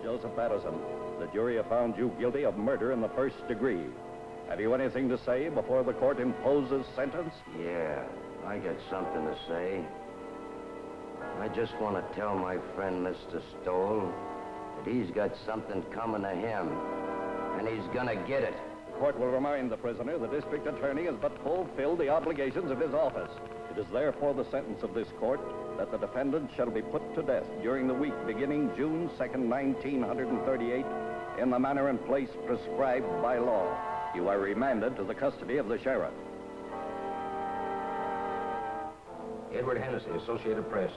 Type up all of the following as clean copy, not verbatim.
Joseph Patterson, the jury have found you guilty of murder in the first degree. Have you anything to say before the court imposes sentence? Yeah, I got something to say. I just want to tell my friend Mr. Stoll that he's got something coming to him, and he's gonna get it. The court will remind the prisoner the district attorney has but fulfilled the obligations of his office. It is therefore the sentence of this court that the defendant shall be put to death during the week beginning June 2nd, 1938, in the manner and place prescribed by law. You are remanded to the custody of the sheriff. Edward Hennessy, Associated Press.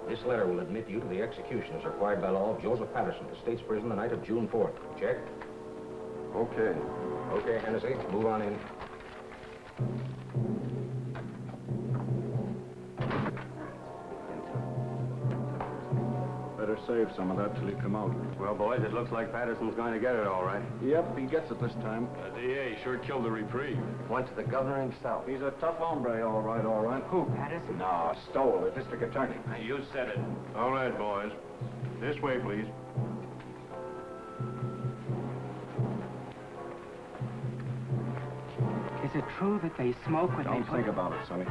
This letter will admit you to the execution as required by law of Joseph Patterson, the State's prison the night of June 4th. Check? Okay. Okay, Hennessy, move on in. Better save some of that till you come out. Well, boys, it looks like Patterson's going to get it all right. Yep, he gets it this time. The DA sure killed the reprieve. Went to the governor himself. He's a tough hombre, all right, all right. Who? Patterson? No, Stoll, the district attorney. You said it. All right, boys. This way, please. Is it true that they smoke when Don't they think about it, Sonny.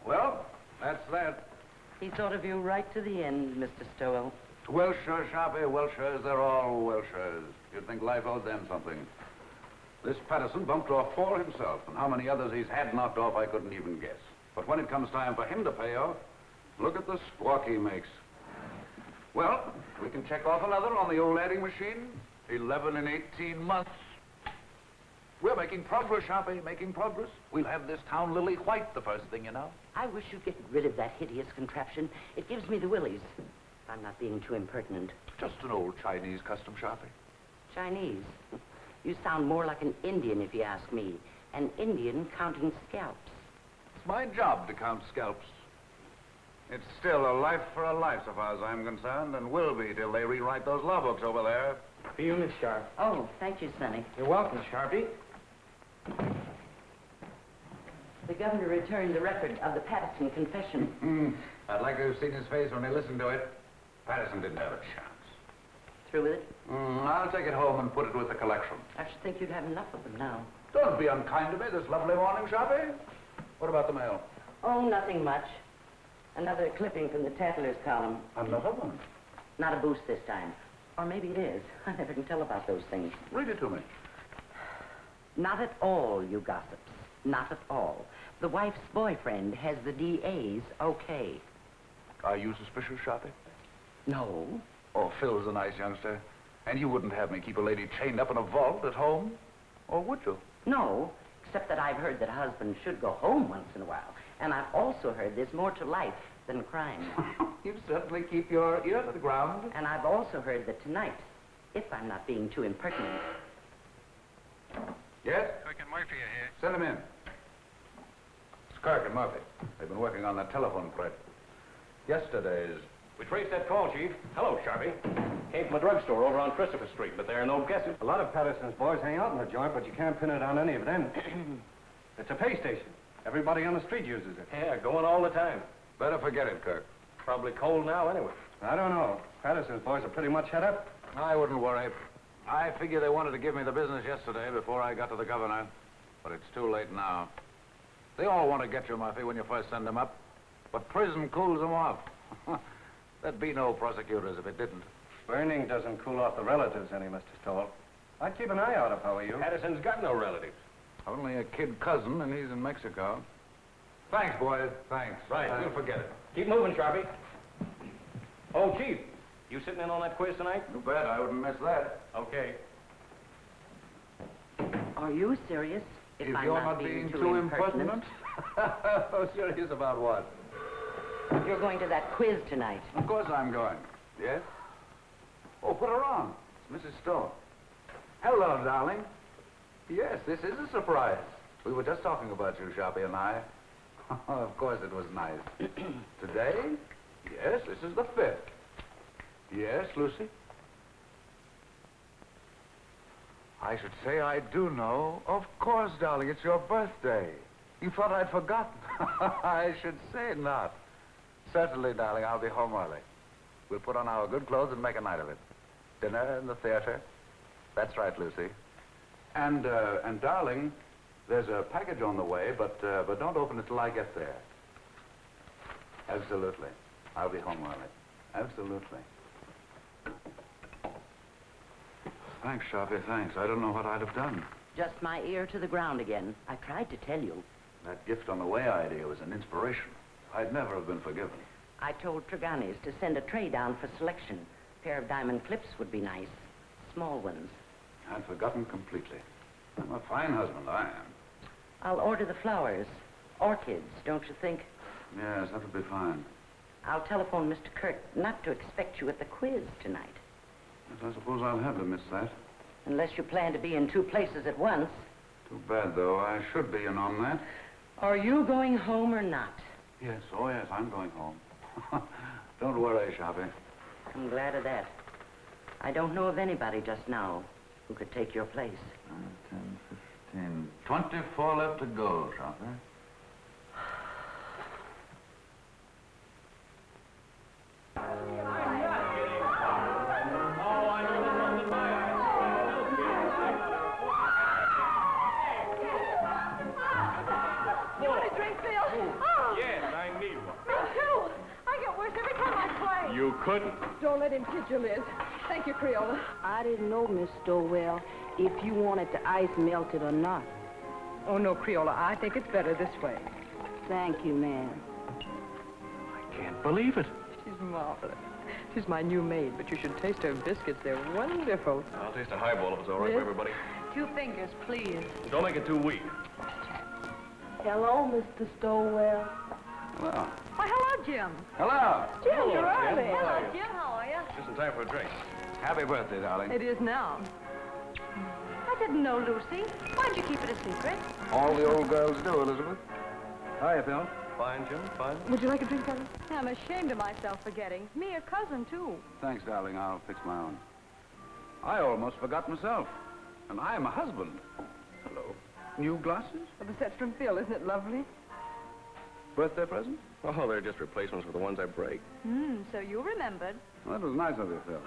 Well, that's that. He thought of you right to the end, Mr. Stowell. Welshers, Sharpie, Welshers, they're all Welshers. You'd think life owed them something. This Patterson bumped off 4 himself, and how many others he's had knocked off I couldn't even guess. But when it comes time for him to pay off, look at the squawk he makes. Well, we can check off another on the old adding machine. 11 in 18 months. We're making progress, Sharpie, making progress. We'll have this town lily white the first thing you know. I wish you'd get rid of that hideous contraption. It gives me the willies. If I'm not being too impertinent. Just an old Chinese custom, Sharpie. Chinese? You sound more like an Indian, if you ask me. An Indian counting scalps. It's my job to count scalps. It's still a life for a life, so far as I'm concerned, and will be till they rewrite those law books over there. For you, Miss Sharp. Oh, thank you, Sonny. You're welcome, Sharpie. The governor returned the record of the Patterson confession. I'd like to have seen his face when he listened to it. Patterson didn't have a chance. Through with it? I'll take it home and put it with the collection. I should think you'd have enough of them now. Don't be unkind to me this lovely morning, Sharpie. What about the mail? Oh, nothing much. Another clipping from the Tattlers column. Another one. Not a boost this time. Or maybe it is. I never can tell about those things. Read it to me. Not at all, you gossips. Not at all. The wife's boyfriend has the DA's okay. Are you suspicious, Sharpie? No. Oh, Phil's a nice youngster. And you wouldn't have me keep a lady chained up in a vault at home? Or would you? No, except that I've heard that husbands should go home once in a while. And I've also heard there's more to life than crime. You certainly keep your ear to the ground. And I've also heard that tonight, if I'm not being too impertinent... Yes? Kirk and Murphy are here. Send him in. It's Kirk and Murphy. They've been working on that telephone thread. Yesterday's... We traced that call, Chief. Hello, Sharpie. Came from a drugstore over on Christopher Street, but there are no guesses. A lot of Patterson's boys hang out in the joint, but you can't pin it on any of them. It's a pay station. Everybody on the street uses it. Yeah, going all the time. Better forget it, Kirk. Probably cold now anyway. I don't know. Patterson's boys are pretty much head up. I wouldn't worry. I figure they wanted to give me the business yesterday before I got to the governor. But it's too late now. They all want to get you, Murphy, when you first send them up. But prison cools them off. There'd be no prosecutors if it didn't. Burning doesn't cool off the relatives any, Mr. Stoll. I'd keep an eye out if I were you. Patterson's got no relatives. Only a kid cousin, and he's in Mexico. Thanks, boys. Thanks. Right, you'll forget it. Keep moving, Sharpie. Oh, Chief, you sitting in on that quiz tonight? You bet. I wouldn't miss that. Okay. Are you serious? If I'm you're not being too impertinent. Oh, serious about what? You're going to that quiz tonight. Of course I'm going. Yes? Oh, put her on. It's Mrs. Stone. Hello, darling. Yes, this is a surprise. We were just talking about you, Sharpie and I. Of course it was nice. Today? Yes, this is the 5th. Yes, Lucy? I should say I do know. Of course, darling, it's your birthday. You thought I'd forgotten. I should say not. Certainly, darling, I'll be home early. We'll put on our good clothes and make a night of it. Dinner in the theater. That's right, Lucy. And darling, there's a package on the way, but don't open it till I get there. Absolutely. I'll be home early. Absolutely. Thanks, Sharpie, thanks. I don't know what I'd have done. Just my ear to the ground again. I tried to tell you. That gift on the way idea was an inspiration. I'd never have been forgiven. I told Treganis to send a tray down for selection. A pair of diamond clips would be nice. Small ones. I'd forgotten completely. I'm a fine husband, I am. I'll order the flowers. Orchids, don't you think? Yes, that would be fine. I'll telephone Mr. Kirk not to expect you at the quiz tonight. Yes, I suppose I'll have to miss that. Unless you plan to be in 2 places at once. Too bad, though. I should be in on that. Are you going home or not? Yes, oh yes, I'm going home. Don't worry, Sharpie. I'm glad of that. I don't know of anybody just now who could take your place. 10, 15... 24 left to go, Sharpie. You want a drink, Phil? Oh. Yes, I need one. Me too. I get worse every time I play. You couldn't. Don't let him kid you, Liz. Thank you, Creola. I didn't know, Miss Stowell, if you wanted the ice melted or not. Oh, no, Creola. I think it's better this way. Thank you, ma'am. I can't believe it. She's marvelous. She's my new maid, but you should taste her biscuits. They're wonderful. I'll taste a highball if it's all right for everybody. 2 fingers, please. Don't make it too weak. Hello, Mr. Stowell. Hello. Why, hello, Jim. Hello. Jim, you're Jim. early. Hello. Jim. How are you? Just in time for a drink. Happy birthday, darling. It is now. I didn't know, Lucy. Why'd you keep it a secret? All the old girls do, Elizabeth. Hiya, Phil. Fine, Jim, fine. Would you like a drink, Ellen? I'm ashamed of myself for getting. Me, a cousin, too. Thanks, darling. I'll fix my own. I almost forgot myself. And I am a husband. Hello. New glasses? Well, the set's from Phil. Isn't it lovely? Birthday present? Oh, they're just replacements for the ones I break. So you remembered. Well, that was nice of you, Phil.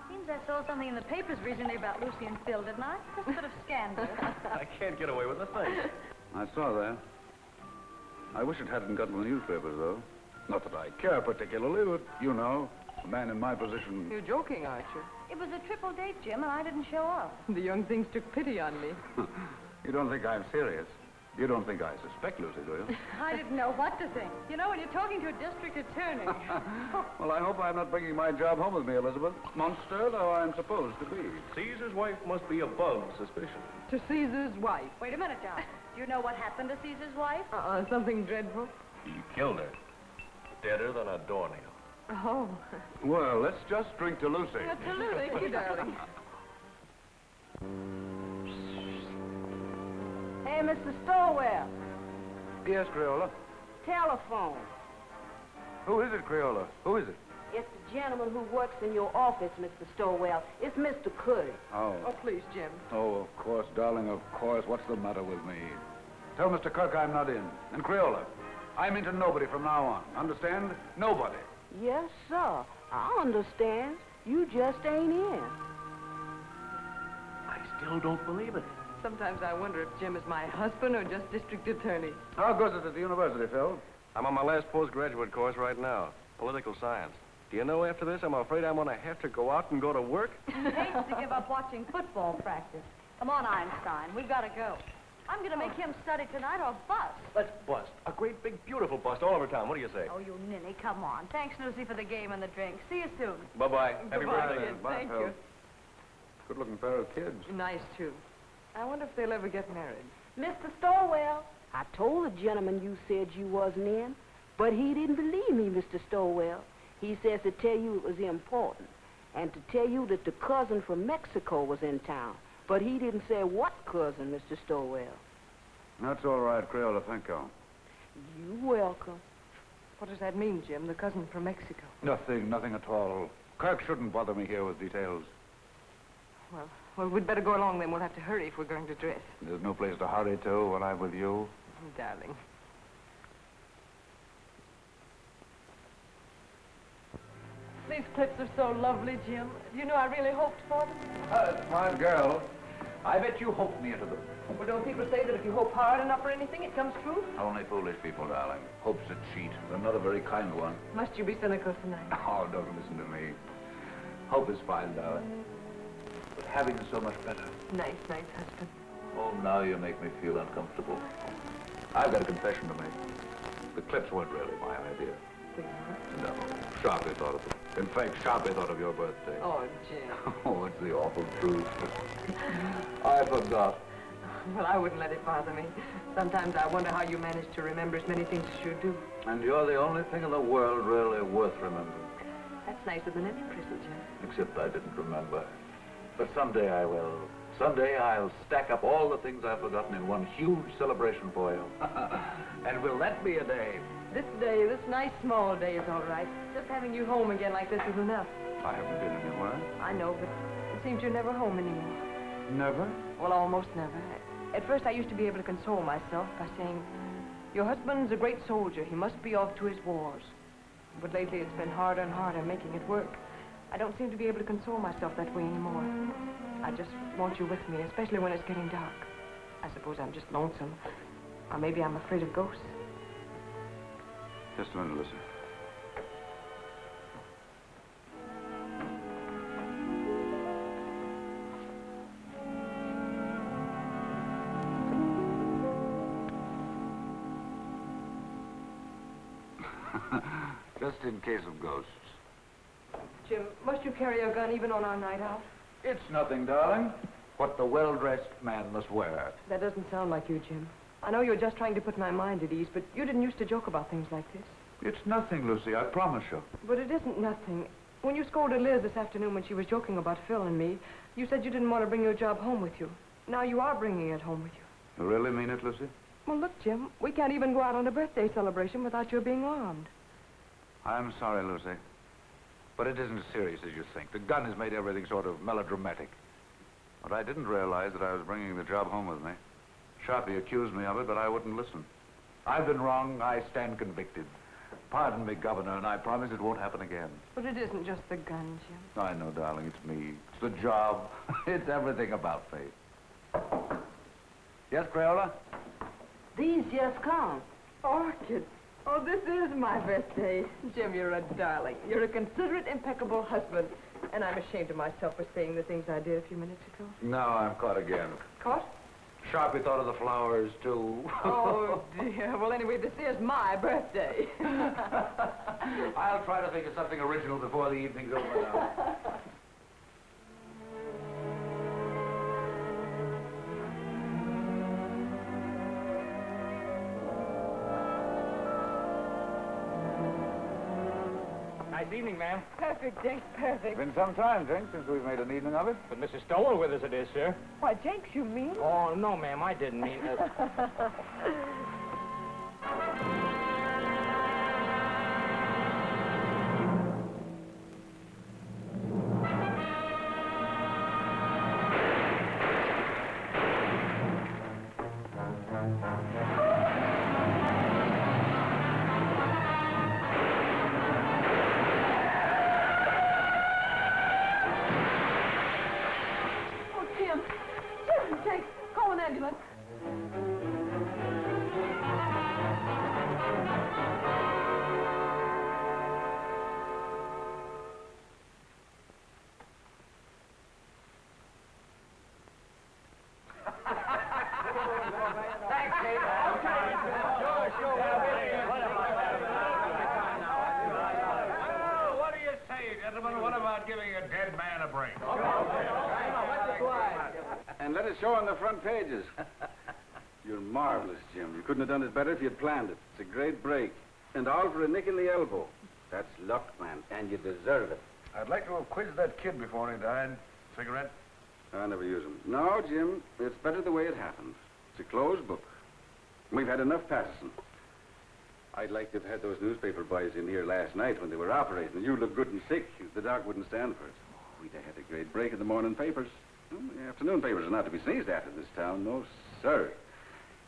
Seems I saw something in the papers recently about Lucy and Phil, didn't I? Just a bit of scandal. I can't get away with a thing. I saw that. I wish it hadn't got in the newspapers, though. Not that I care particularly, but you know, a man in my position... You're joking, aren't you? It was a triple date, Jim, and I didn't show up. The young things took pity on me. You don't think I'm serious? You don't think I suspect Lucy, do you? I didn't know what to think. You know, when you're talking to a district attorney. Well, I hope I'm not bringing my job home with me, Elizabeth. Monster though I'm supposed to be. Caesar's wife must be above suspicion. To Caesar's wife. Wait a minute, John. Do you know what happened to Caesar's wife? Something dreadful. He killed her. Deader than a doornail. Oh. Well, let's just drink to Lucy. Absolutely. Thank you, darling. Hey, Mr. Stowell. Yes, Creola. Telephone. Who is it, Creola? Who is it? It's the gentleman who works in your office, Mr. Stowell. It's Mr. Curry. Oh. Oh, please, Jim. Oh, of course, darling, of course. What's the matter with me? Tell Mr. Kirk I'm not in. And Creola, I'm into nobody from now on. Understand? Nobody. Yes, sir. I understand. You just ain't in. I still don't believe it. Sometimes I wonder if Jim is my husband or just district attorney. How goes it at the university, Phil? I'm on my last postgraduate course right now, political science. Do you know, after this, I'm afraid I'm going to have to go out and go to work? He hates to give up watching football practice. Come on, Einstein. We've got to go. I'm going to make him study tonight or bust. Let's bust. A great, big, beautiful bust all over town. What do you say? Oh, you ninny, come on. Thanks, Lucy, for the game and the drink. See you soon. Bye-bye. Happy Goodbye, birthday. kid. Thank you. Good-looking pair of kids. Nice, too. I wonder if they'll ever get married. Mr. Stowell, I told the gentleman you said you wasn't in, but he didn't believe me, Mr. Stowell. He says to tell you it was important, and to tell you that the cousin from Mexico was in town. But he didn't say what cousin, Mr. Stowell. That's all right, Crayola. Thank you. You're welcome. What does that mean, Jim? The cousin from Mexico? Nothing at all. Kirk shouldn't bother me here with details. Well, we'd better go along then. We'll have to hurry if we're going to dress. There's no place to hurry to when I'm with you. Darling. These clips are so lovely, Jim. You know, I really hoped for them. My girl, I bet you hoped me into them. Well, don't people say that if you hope hard enough for anything, it comes true? Only foolish people, darling. Hope's a cheat, but not a very kind one. Must you be cynical tonight? Oh, don't listen to me. Hope is fine, darling. But having is so much better. Nice, husband. Oh, now you make me feel uncomfortable. I've got a confession to make. The clips weren't really my idea. No, Sharpie thought of them. In fact, Sharpie thought of your birthday. Oh, Jim. Oh, it's the awful truth. I forgot. Well, I wouldn't let it bother me. Sometimes I wonder how you manage to remember as many things as you do. And you're the only thing in the world really worth remembering. That's nicer than any present, Jim. Except I didn't remember. But someday I will. Someday I'll stack up all the things I've forgotten in one huge celebration for you. And will that be a day? This day, this nice small day is all right. Just having you home again like this is enough. I haven't been anywhere. I know, but it seems you're never home anymore. Never? Well, almost never. At first, I used to be able to console myself by saying, your husband's a great soldier. He must be off to his wars. But lately, it's been harder and harder making it work. I don't seem to be able to console myself that way anymore. I just want you with me, especially when it's getting dark. I suppose I'm just lonesome. Or maybe I'm afraid of ghosts. Just a minute, Lucy. Just in case of ghosts. Jim, must you carry a gun even on our night out? It's nothing, darling. What the well-dressed man must wear. That doesn't sound like you, Jim. I know you're just trying to put my mind at ease, but you didn't used to joke about things like this. It's nothing, Lucy, I promise you. But it isn't nothing. When you scolded Liz this afternoon when she was joking about Phil and me, you said you didn't want to bring your job home with you. Now you are bringing it home with you. You really mean it, Lucy? Well, look, Jim, we can't even go out on a birthday celebration without your being armed. I'm sorry, Lucy. But it isn't as serious as you think. The gun has made everything sort of melodramatic. But I didn't realize that I was bringing the job home with me. Sharpie accused me of it, but I wouldn't listen. I've been wrong. I stand convicted. Pardon me, Governor, and I promise it won't happen again. But it isn't just the gun, Jim. I know, darling. It's me. It's the job. It's everything about me. Yes, Crayola? These just come. Orchid. Oh, this is my birthday. Jim, you're a darling. You're a considerate, impeccable husband. And I'm ashamed of myself for saying the things I did a few minutes ago. Now I'm caught again. Caught? Sharpie thought of the flowers, too. Oh, dear. Well, anyway, this is my birthday. I'll try to think of something original before the evening's over now. Nice evening, ma'am. Perfect, Jenks, perfect. Been some time, Jenks, since we've made an evening of it. But Mrs. Stowell with us it is, sir. Why, Jenks, you mean? Oh, no, ma'am, I didn't mean it. Jenks, call an ambulance. giving a dead man a break. And let it show on the front pages. You're marvelous, Jim. You couldn't have done it better if you'd planned it. It's a great break. And all for a nick in the elbow. That's luck, man, and you deserve it. I'd like to have quizzed that kid before he died. Cigarette? I never use them. No, Jim, it's better the way it happens. It's a closed book. We've had enough Patterson. I'd like to have had those newspaper boys in here last night when they were operating. You look good and sick. The doc wouldn't stand for it. Oh, we'd have had a great break in the morning papers. The afternoon papers are not to be sneezed at in this town. No, sir.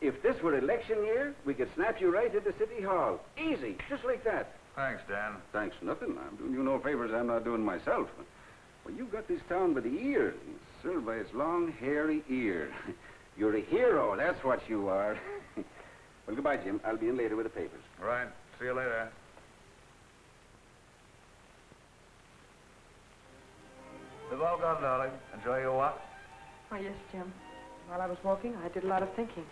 If this were election year, we could snap you right into City Hall. Easy, just like that. Thanks, Dan. Thanks nothing. I'm doing you no favors I'm not doing myself. Well, you got this town by the ear. Served by its long, hairy ear. You're a hero, that's what you are. Well, goodbye, Jim. I'll be in later with the papers. Right. See you later. We've all gone, darling. Enjoy your walk. Oh, yes, Jim. While I was walking, I did a lot of thinking.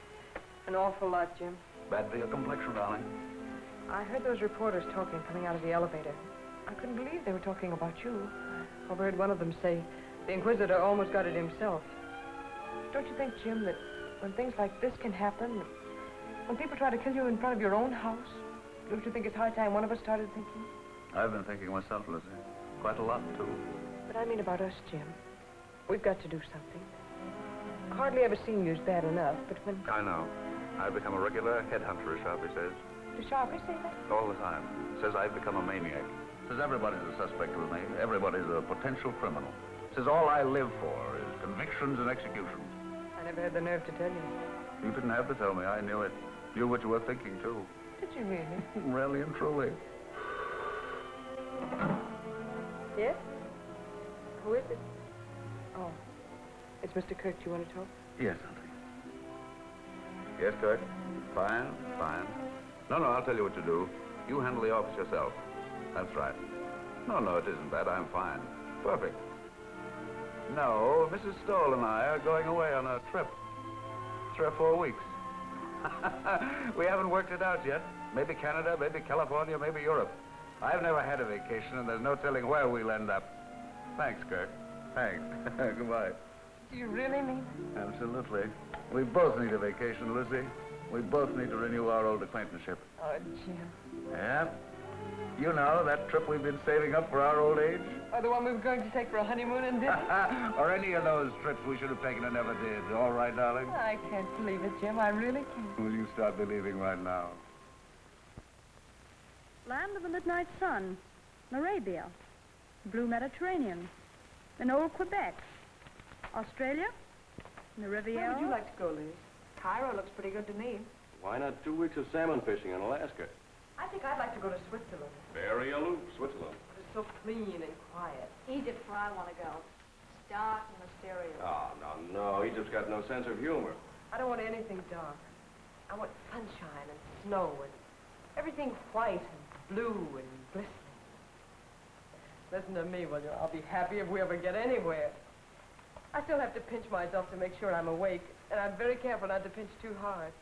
An awful lot, Jim. Bad for your complexion, darling. I heard those reporters talking coming out of the elevator. I couldn't believe they were talking about you. I overheard one of them say, the Inquisitor almost got it himself. Don't you think, Jim, that when things like this can happen, when people try to kill you in front of your own house, don't you think it's high time one of us started thinking? I've been thinking myself, Lizzie. Quite a lot, too. But I mean about us, Jim. We've got to do something. Hardly ever seen you as bad enough, but when... I know. I've become a regular headhunter, as Sharpie says. Does Sharpie say that? All the time. Says I've become a maniac. Says everybody's a suspect with me. Everybody's a potential criminal. Says all I live for is convictions and executions. I never had the nerve to tell you. You didn't have to tell me. I knew it. Knew what you were thinking, too. Did you really? Really and truly. Yes? Who is it? Oh. It's Mr. Kirk. Do you want to talk? Yes, Auntie. Yes, Kirk? Fine, fine. No, I'll tell you what to do. You handle the office yourself. That's right. No, it isn't that. I'm fine. Perfect. No, Mrs. Stoll and I are going away on a trip. 3 or 4 weeks. We haven't worked it out yet. Maybe Canada, maybe California, maybe Europe. I've never had a vacation, and there's no telling where we'll end up. Thanks, Kirk. Thanks. Goodbye. Do you really mean that? Absolutely. We both need a vacation, Lucy. We both need to renew our old acquaintanceship. Oh, Jim. Yeah? You know, that trip we've been saving up for our old age? Or the one we were going to take for a honeymoon and didn't? Or any of those trips we should have taken and never did. All right, darling? I can't believe it, Jim. I really can't. Will you start believing right now? Land of the midnight sun, Arabia, blue Mediterranean, in old Quebec, Australia, the Riviera. Where would you like to go, Liz? Cairo looks pretty good to me. Why not 2 weeks of salmon fishing in Alaska? I think I'd like to go to Switzerland. Very aloof, Switzerland. It's so clean and quiet. Egypt, where I want to go. It's dark and mysterious. Oh, no. Egypt's got no sense of humor. I don't want anything dark. I want sunshine and snow and everything white and blue and glistening. Listen to me, will you? I'll be happy if we ever get anywhere. I still have to pinch myself to make sure I'm awake, and I'm very careful not to pinch too hard.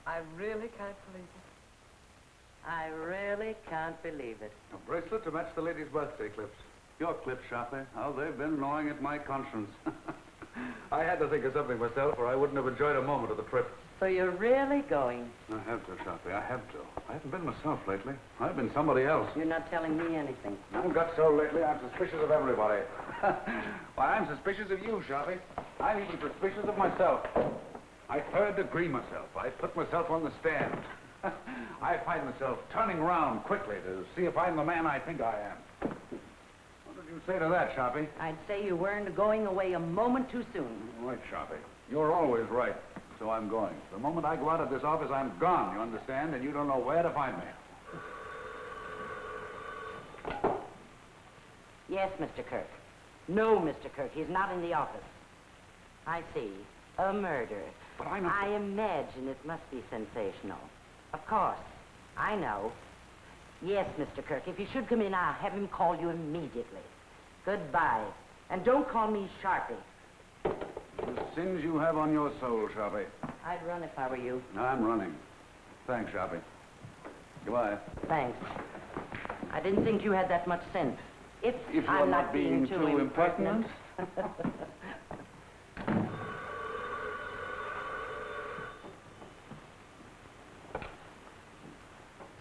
I really can't believe it. I really can't believe it. A bracelet to match the lady's birthday clips. Your clips, Sharpie. How they've been gnawing at my conscience. I had to think of something myself, or I wouldn't have enjoyed a moment of the trip. So you're really going? I have to, Sharpie. I have to. I haven't been myself lately. I've been somebody else. You're not telling me anything. I haven't got so lately. I'm suspicious of everybody. Why, I'm suspicious of you, Sharpie. I'm even suspicious of myself. I third degree myself. I put myself on the stand. I find myself turning around quickly to see if I'm the man I think I am. What did you say to that, Sharpie? I'd say you weren't going away a moment too soon. Right, Sharpie. You're always right. So I'm going. The moment I go out of this office, I'm gone, you understand? And you don't know where to find me. Yes, Mr. Kirk. No, Mr. Kirk, he's not in the office. I see. A murder. But I'm not... I imagine it must be sensational. Of course. I know. Yes, Mr. Kirk, if you should come in, I'll have him call you immediately. Goodbye. And don't call me Sharpie. The sins you have on your soul, Sharpie. I'd run if I were you. I'm running. Thanks, Sharpie. Goodbye. Thanks. I didn't think you had that much sense. If If I'm you're not being too impertinent.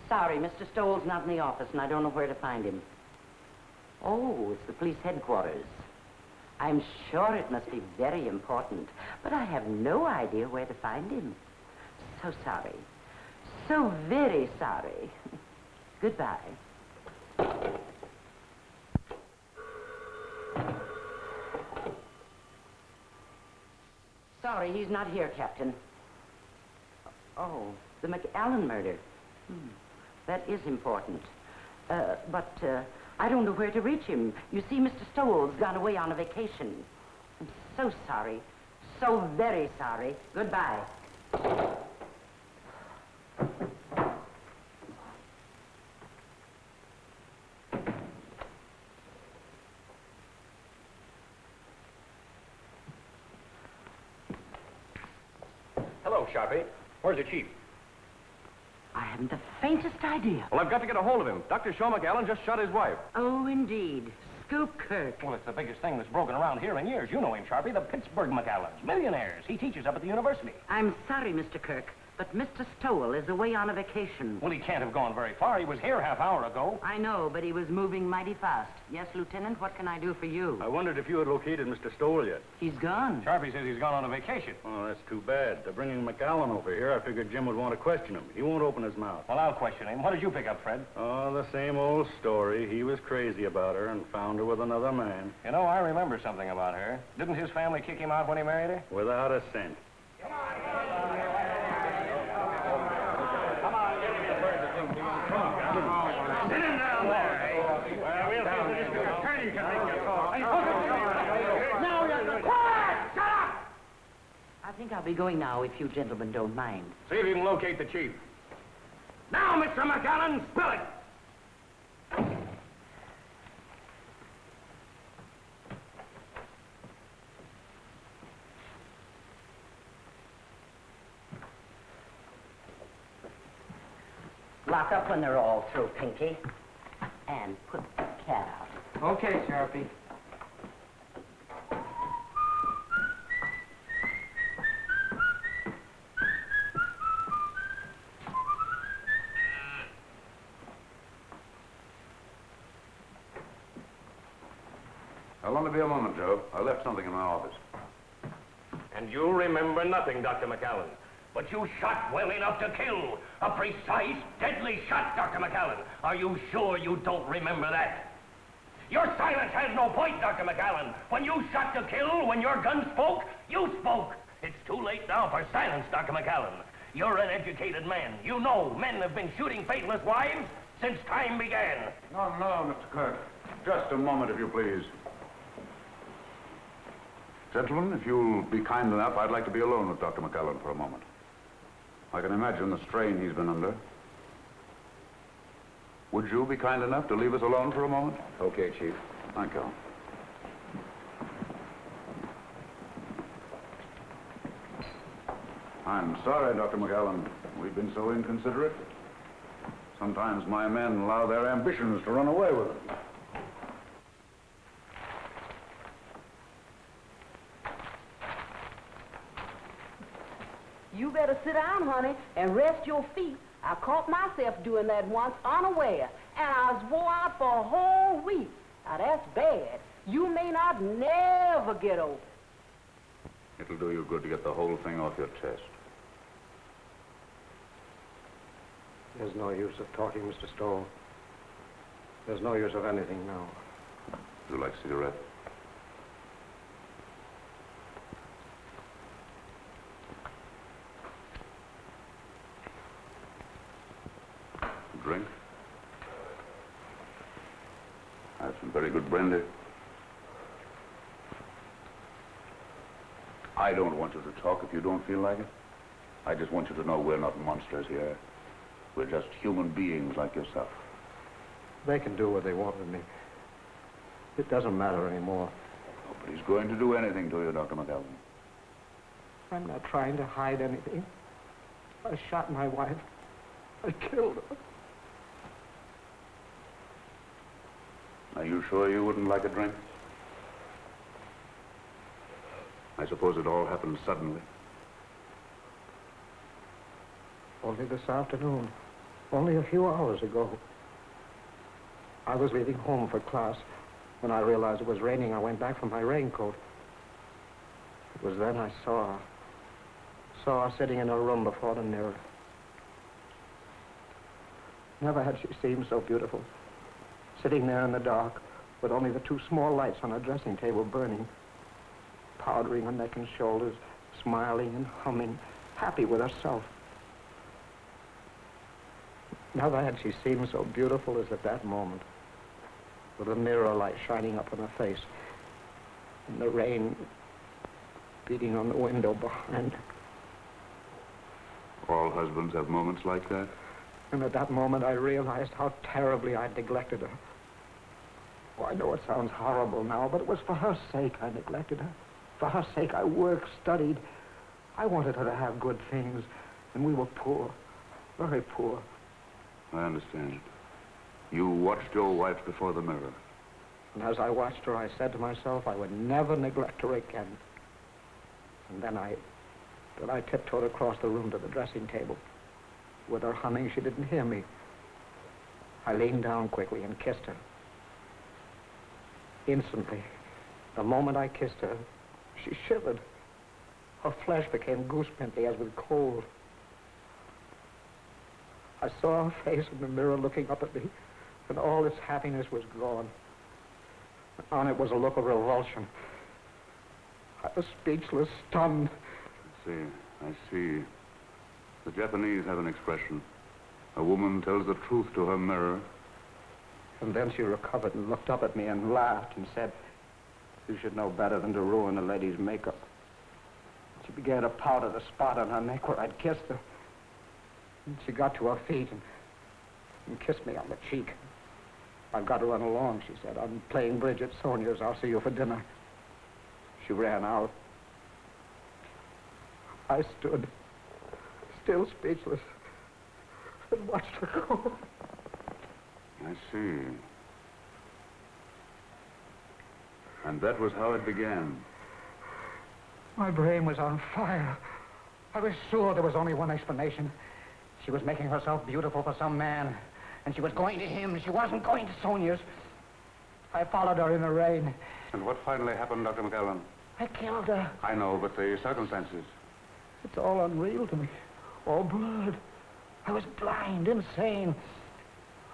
Sorry, Mr. Stoll's not in the office, and I don't know where to find him. Oh, it's the police headquarters. I'm sure it must be very important, but I have no idea where to find him. So sorry. So very sorry. Goodbye. Sorry, he's not here, Captain. Oh, the McAllen murder. That is important. But I don't know where to reach him. You see, Mr. Stoll's gone away on a vacation. I'm so sorry. So very sorry. Goodbye. Hello, Sharpie. Where's the chief? I haven't the faintest idea. Well, I've got to get a hold of him. Dr. Shaw McAllen just shot his wife. Oh, indeed. Scoop Kirk. Well, it's the biggest thing that's broken around here in years. You know him, Sharpie, the Pittsburgh McAllens. Millionaires. He teaches up at the university. I'm sorry, Mr. Kirk, but Mr. Stowell is away on a vacation. Well, he can't have gone very far. He was here half hour ago. I know, but he was moving mighty fast. Yes, Lieutenant, what can I do for you? I wondered if you had located Mr. Stowell yet. He's gone. Sharpie says he's gone on a vacation. Oh, that's too bad. They're bringing McAllen over here. I figured Jim would want to question him. He won't open his mouth. Well, I'll question him. What did you pick up, Fred? Oh, the same old story. He was crazy about her and found her with another man. You know, I remember something about her. Didn't his family kick him out when he married her? Without a cent. I think I'll be going now, if you gentlemen don't mind. See if you can locate the chief. Now, Mr. McAllen, spill it! Lock up when they're all through, Pinky. And put the cat out. Okay, Sharpie. I'll only be a moment, Joe. I left something in my office. And you remember nothing, Dr. McAllen. But you shot well enough to kill. A precise, deadly shot, Dr. McAllen. Are you sure you don't remember that? Your silence has no point, Dr. McAllen. When you shot to kill, when your gun spoke, you spoke. It's too late now for silence, Dr. McAllen. You're an educated man. You know men have been shooting faithless wives since time began. No, Mr. Kirk. Just a moment, if you please. Gentlemen, if you'll be kind enough, I'd like to be alone with Dr. McAllen for a moment. I can imagine the strain he's been under. Would you be kind enough to leave us alone for a moment? Okay, Chief. Thank you. I'm sorry, Dr. McAllen. We've been so inconsiderate. Sometimes my men allow their ambitions to run away with them. You better sit down, honey, and rest your feet. I caught myself doing that once unaware, and I was wore out for a whole week. Now, that's bad. You may not never get over it. It'll do you good to get the whole thing off your chest. There's no use of talking, Mr. Stoll. There's no use of anything now. Would you like a cigarette? Drink? I have some very good brandy. I don't want you to talk if you don't feel like it. I just want you to know we're not monsters here. We're just human beings like yourself. They can do what they want with me. It doesn't matter anymore. Nobody's going to do anything to you, Dr. McAllen. I'm not trying to hide anything. I shot my wife. I killed her. Now, you You sure you wouldn't like a drink? I suppose it all happened suddenly. Only this afternoon. Only a few hours ago. I was leaving home for class. When I realized it was raining, I went back for my raincoat. It was then I saw her sitting in her room before the mirror. Never had she seemed so beautiful. Sitting there in the dark, with only the two small lights on her dressing table burning, powdering her neck and shoulders, smiling and humming, happy with herself. Never had she seemed so beautiful as at that moment, with the mirror light shining up on her face, and the rain beating on the window behind her. All husbands have moments like that. And at that moment, I realized how terribly I'd neglected her. Oh, I know it sounds horrible now, but it was for her sake I neglected her. For her sake, I worked, studied. I wanted her to have good things, and we were poor, very poor. I understand. You watched your wife before the mirror. And as I watched her, I said to myself I would never neglect her again. And then I tiptoed across the room to the dressing table. With her humming, she didn't hear me. I leaned down quickly and kissed her. Instantly, the moment I kissed her, she shivered. Her flesh became goosepimply as with cold. I saw her face in the mirror looking up at me, and all its happiness was gone. On it was a look of revulsion. I was speechless, stunned. I see. The Japanese have an expression. A woman tells the truth to her mirror. And then she recovered and looked up at me and laughed and said, "You should know better than to ruin a lady's makeup." She began to powder the spot on her neck where I'd kissed her. And she got to her feet and kissed me on the cheek. "I've got to run along," she said. "I'm playing bridge at Sonia's. I'll see you for dinner." She ran out. I stood, still speechless, and watched her go. I see. And that was how it began. My brain was on fire. I was sure there was only one explanation. She was making herself beautiful for some man, and she was going to him. She wasn't going to Sonia's. I followed her in the rain. And what finally happened, Dr. McAllen? I killed her. I know, but the circumstances. It's all unreal to me. All blurred. I was blind, insane.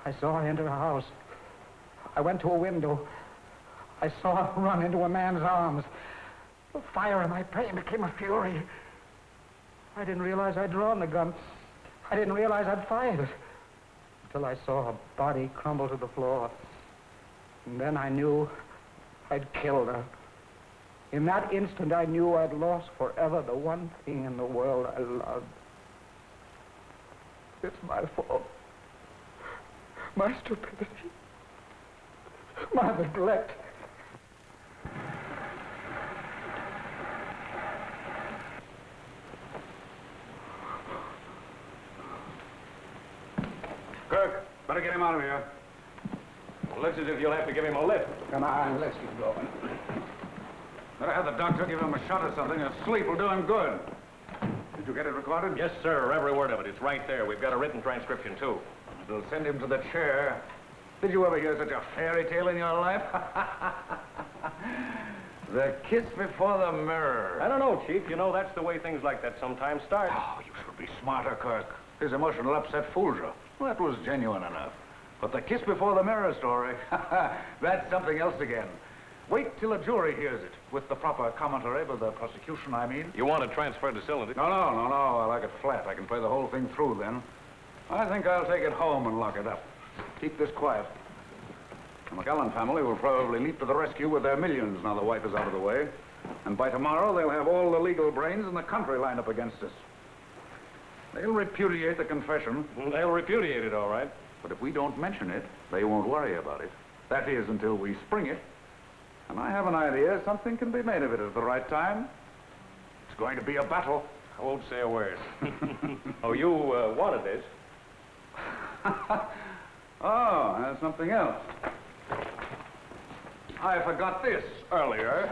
I saw her enter a house. I went to a window. I saw her run into a man's arms. The fire in my brain became a fury. I didn't realize I'd drawn the gun. I didn't realize I'd fired it. Until I saw her body crumble to the floor. And then I knew I'd killed her. In that instant, I knew I'd lost forever the one thing in the world I loved. It's my fault. My stupidity. My neglect. Kirk, better get him out of here. Looks as if you'll have to give him a lift. Come on, let's get going. Better have the doctor give him a shot or something. A sleep will do him good. Did you get it recorded? Yes, sir. Every word of it. It's right there. We've got a written transcription, too. It'll send him to the chair. Did you ever hear such a fairy tale in your life? The kiss before the mirror. I don't know, Chief. You know, that's the way things like that sometimes start. Oh, you should be smarter, Kirk. His emotional upset fooled you. Well, that was genuine enough. But the kiss before the mirror story, that's something else again. Wait till a jury hears it, with the proper commentary by the prosecution, I mean. You want to transfer facility? No. I like it flat. I can play the whole thing through then. I think I'll take it home and lock it up. Keep this quiet. The McAllen family will probably leap to the rescue with their millions now the wife is out of the way. And by tomorrow, they'll have all the legal brains in the country lined up against us. They'll repudiate the confession. They'll repudiate it, all right. But if we don't mention it, they won't worry about it. That is, until we spring it. And I have an idea something can be made of it at the right time. It's going to be a battle. I won't say a word. Oh, you wanted this. Oh, that's something else. I forgot this earlier.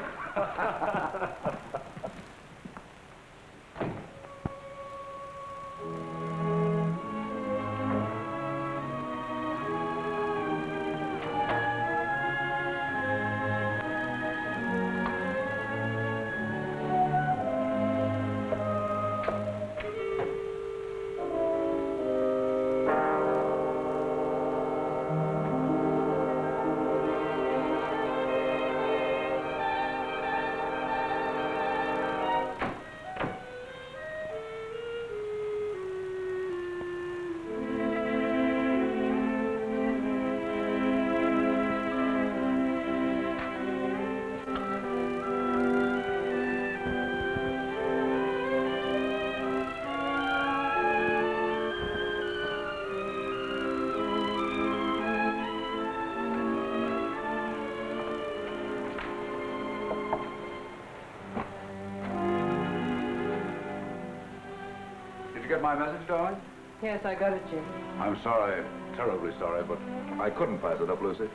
Get my message, darling? Yes, I got it, Jim. I'm sorry, terribly sorry, but I couldn't pass it up, Lucy.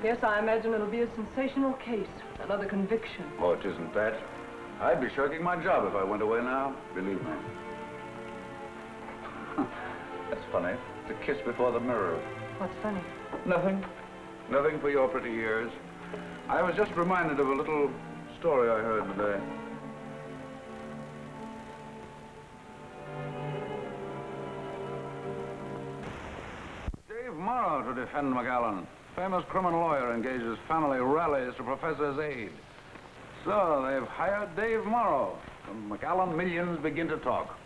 Yes, I imagine it'll be a sensational case. Another conviction. Oh, it isn't that. I'd be shirking my job if I went away now, believe me. That's funny. It's a kiss before the mirror. What's funny? Nothing. Nothing for your pretty ears. I was just reminded of a little story I heard today. Morrow to defend McAllen. Famous criminal lawyer engages family rallies to professor's aid. So they've hired Dave Morrow. When McAllen millions begin to talk.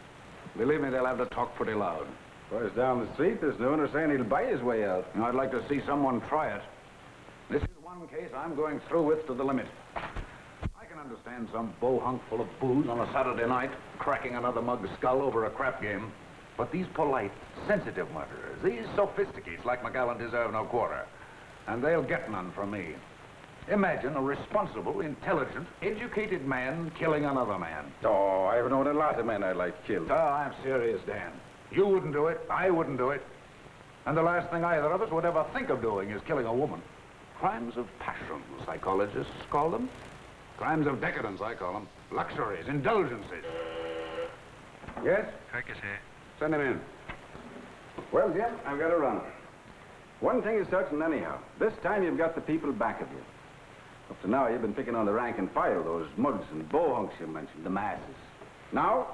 Believe me, they'll have to talk pretty loud. Boys down the street this noon are saying he'll buy his way out. I'd like to see someone try it. This is one case I'm going through with to the limit. I can understand some bohunk full of booze on a Saturday night cracking another mug's skull over a crap game. But these polite, sensitive murderers, these sophisticates like McAllen deserve no quarter. And they'll get none from me. Imagine a responsible, intelligent, educated man killing another man. Oh, I've known a lot of men I'd like killed. Oh, I'm serious, Dan. You wouldn't do it. I wouldn't do it. And the last thing either of us would ever think of doing is killing a woman. Crimes of passion, psychologists call them. Crimes of decadence, I call them. Luxuries, indulgences. Yes? Kirk is here. Send him in. Well, Jim, I've got to run. One thing is certain anyhow. This time you've got the people back of you. Up to now, you've been picking on the rank and file, those mugs and bohunks you mentioned, the masses. Now,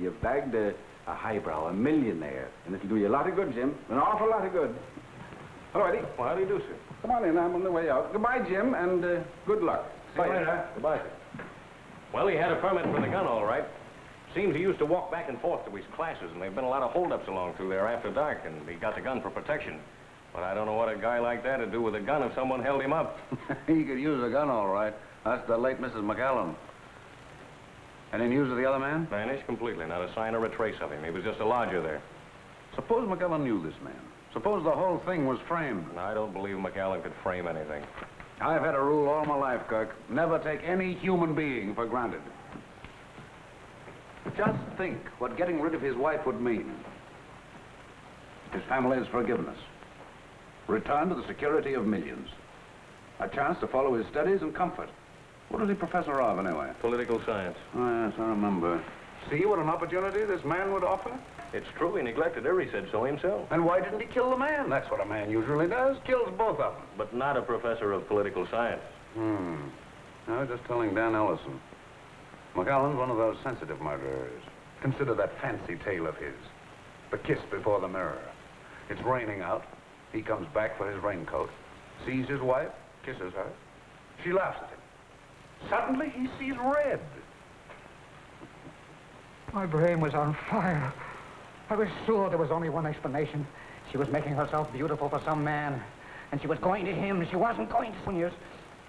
you've bagged a highbrow, a millionaire, and it'll do you a lot of good, Jim. An awful lot of good. Hello, Eddie. Well, how do you do, sir? Come on in, I'm on the way out. Goodbye, Jim, and good luck. See you later. Goodbye. Well, he had a permit for the gun, all right. Seems he used to walk back and forth to his classes, and there've been a lot of holdups along through there after dark, and he got the gun for protection. But I don't know what a guy like that would do with a gun if someone held him up. He could use a gun, all right. That's the late Mrs. McAllen. Any news of the other man? Vanished completely. Not a sign or a trace of him. He was just a lodger there. Suppose McAllen knew this man. Suppose the whole thing was framed. I don't believe McAllen could frame anything. I've had a rule all my life, Kirk. Never take any human being for granted. Just think what getting rid of his wife would mean. His family's forgiveness. Return to the security of millions. A chance to follow his studies and comfort. What is he professor of, anyway? Political science. Oh, yes, I remember. See what an opportunity this man would offer? It's true. He neglected her. He said so himself. And why didn't he kill the man? That's what a man usually does. Kills both of them. But not a professor of political science. I was just telling Dan Ellison. McAllen's one of those sensitive murderers. Consider that fancy tale of his. The kiss before the mirror. It's raining out. He comes back for his raincoat. Sees his wife. Kisses her. She laughs at him. Suddenly he sees red. My brain was on fire. I was sure there was only one explanation. She was making herself beautiful for some man. And she was going to him. She wasn't going to Sooniers.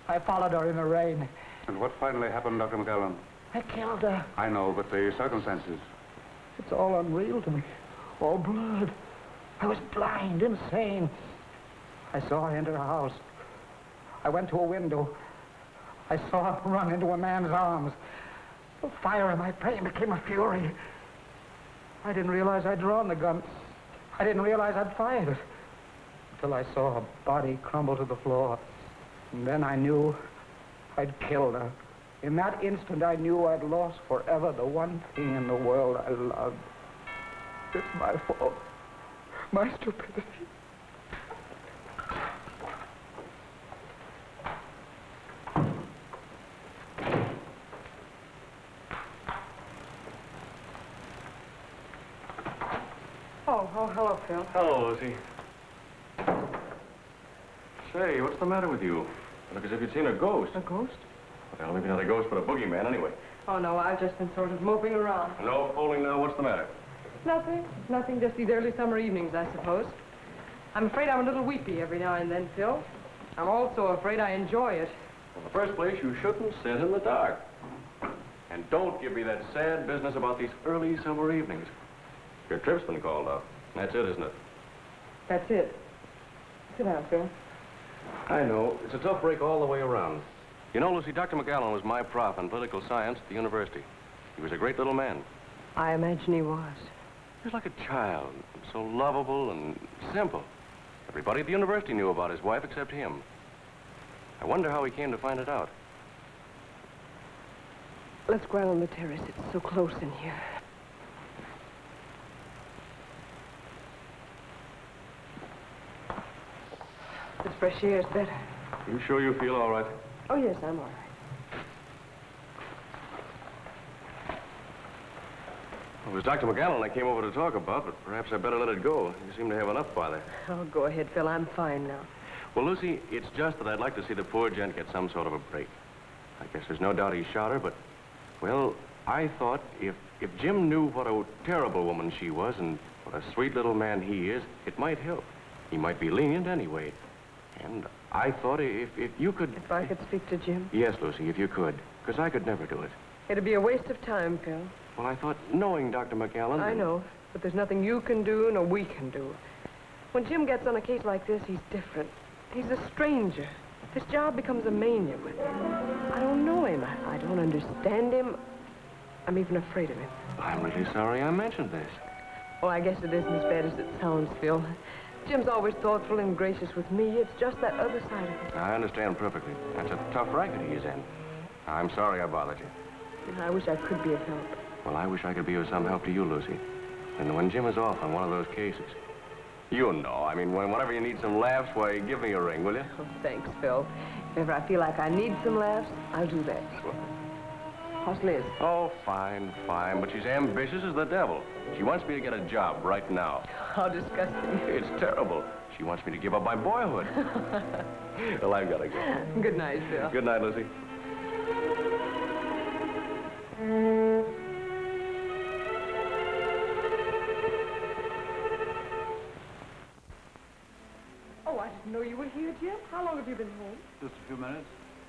I followed her in the rain. And what finally happened, Dr. McAllen? I killed her. I know, but the circumstances. It's all unreal to me. All blood. I was blind, insane. I saw her enter her house. I went to a window. I saw her run into a man's arms. The fire in my brain became a fury. I didn't realize I'd drawn the gun. I didn't realize I'd fired it. Until I saw her body crumble to the floor. And then I knew I'd killed her. In that instant, I knew I'd lost forever the one thing in the world I loved. It's my fault. My stupidity. Oh, hello, Phil. Hello, Lucy. Say, what's the matter with you? You look as if you'd seen a ghost. A ghost? Well, maybe not a ghost, but a boogeyman anyway. Oh, no, I've just been sort of moping around. No fooling now. What's the matter? Nothing, just these early summer evenings, I suppose. I'm afraid I'm a little weepy every now and then, Phil. I'm also afraid I enjoy it. In the first place, you shouldn't sit in the dark. And don't give me that sad business about these early summer evenings. Your trip's been called off. That's it, isn't it? That's it. Sit down, Phil. I know. It's a tough break all the way around. You know, Lucy, Dr. McAllen was my prof in political science at the university. He was a great little man. I imagine he was. He was like a child, so lovable and simple. Everybody at the university knew about his wife except him. I wonder how he came to find it out. Let's go out on the terrace. It's so close in here. This fresh air is better. You sure you feel all right? Oh, yes, I'm all right. It was Dr. McAllen I came over to talk about, but perhaps I better let it go. You seem to have enough bother. Oh, go ahead, Phil. I'm fine now. Well, Lucy, it's just that I'd like to see the poor gent get some sort of a break. I guess there's no doubt he shot her, but, well, I thought if Jim knew what a terrible woman she was and what a sweet little man he is, it might help. He might be lenient anyway. And I thought if you could... If I could speak to Jim? Yes, Lucy, if you could, because I could never do it. It'd be a waste of time, Phil. Well, I thought knowing Dr. McAllen... I know, but there's nothing you can do nor we can do. When Jim gets on a case like this, he's different. He's a stranger. This job becomes a mania. But I don't know him. I don't understand him. I'm even afraid of him. I'm really sorry I mentioned this. Oh, I guess it isn't as bad as it sounds, Phil. Jim's always thoughtful and gracious with me. It's just that other side of it. I understand perfectly. That's a tough racket he's in. I'm sorry I bothered you. I wish I could be of help. Well, I wish I could be of some help to you, Lucy. And when Jim is off on one of those cases, you know, I mean, whenever you need some laughs, why, give me a ring, will you? Oh, thanks, Phil. If ever I feel like I need some laughs, I'll do that. How's Liz? Oh, fine, fine. But she's ambitious as the devil. She wants me to get a job right now. How disgusting. It's terrible. She wants me to give up my boyhood. Well, I've got to go. Good night, Phil. Good night, Lucy. Oh, I didn't know you were here, Jim. How long have you been home? Just a few minutes.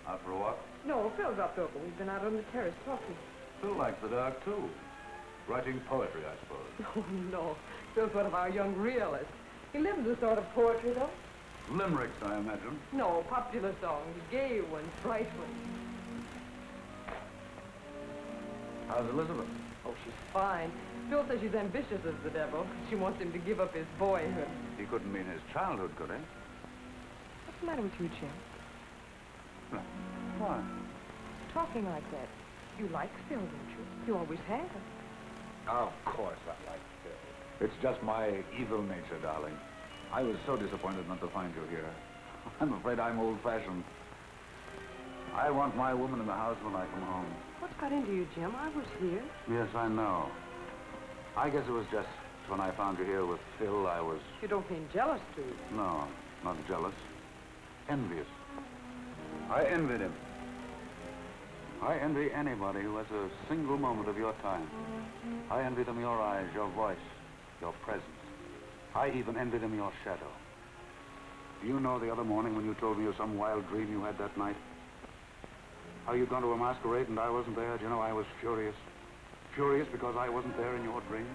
Out for a walk. No, Phil dropped over. We've been out on the terrace talking. Phil likes the dark, too. Writing poetry, I suppose. Oh, no. Phil's one of our young realists. He lives a sort of poetry, though. Limericks, I imagine. No, popular songs. Gay ones, bright ones. How's Elizabeth? Oh, she's fine. Phil says she's ambitious as the devil. She wants him to give up his boyhood. He couldn't mean his childhood, could he? What's the matter with you, Jim? No. Why? Talking like that. You like Phil, don't you? You always have. Of course I like Phil. It's just my evil nature, darling. I was so disappointed not to find you here. I'm afraid I'm old-fashioned. I want my woman in the house when I come home. What's got into you, Jim? I was here. Yes, I know. I guess it was just when I found you here with Phil, I was... You don't mean jealous, do you? No, not jealous. Envious. I envied him. I envy anybody who has a single moment of your time. I envy them your eyes, your voice, your presence. I even envy them your shadow. Do you know the other morning when you told me of some wild dream you had that night? How you'd gone to a masquerade and I wasn't there? Do you know, I was furious. Furious because I wasn't there in your dream.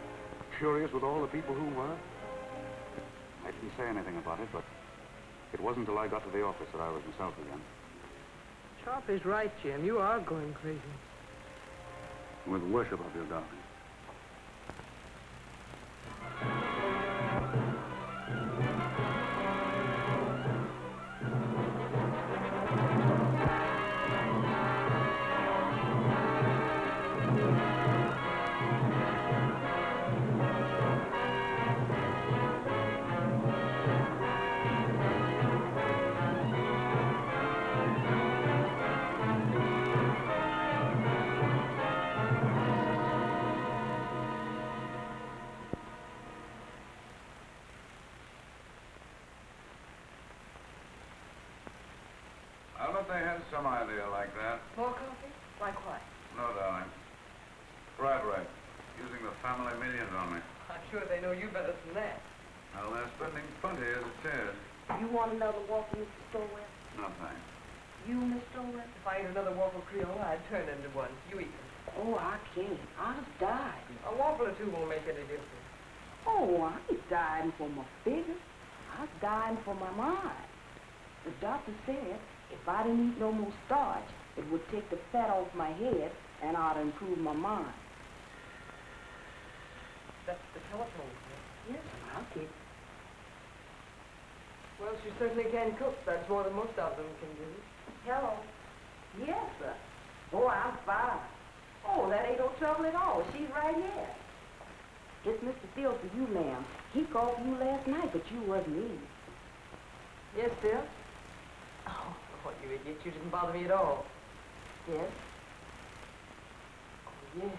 Furious with all the people who were. I didn't say anything about it, but it wasn't until I got to the office that I was myself again. Sharp is right, Jim. You are going crazy. With worship of you, darling. I'll bet they had some idea like that. More coffee? Like what? No, darling. Fried right. Using the family millions on me. I'm sure they know you better than that. Well, they're spending plenty as it is. You want another waffle, Mr. Stowell? No, thanks. You, Miss Stowell? If I ate another waffle Creole, I'd turn into one. You eat them. Oh, I can't. I'll just die. A waffle or two won't make any difference. Oh, I ain't dying for my figure. I was dying for my mind. The doctor said if I didn't eat no more starch, it would take the fat off my head and I'd improve my mind. That's the telephone. Yes, I'll take it. Well, she certainly can cook. That's more than most of them can do. Hello. Yes, sir. Oh, I'm fine. Oh, that ain't no trouble at all. She's right here. It's Mr. Field for you, ma'am. He called for you last night, but you wasn't in. Yes, dear? Oh, you idiot. You didn't bother me at all. Yes? Oh, yes.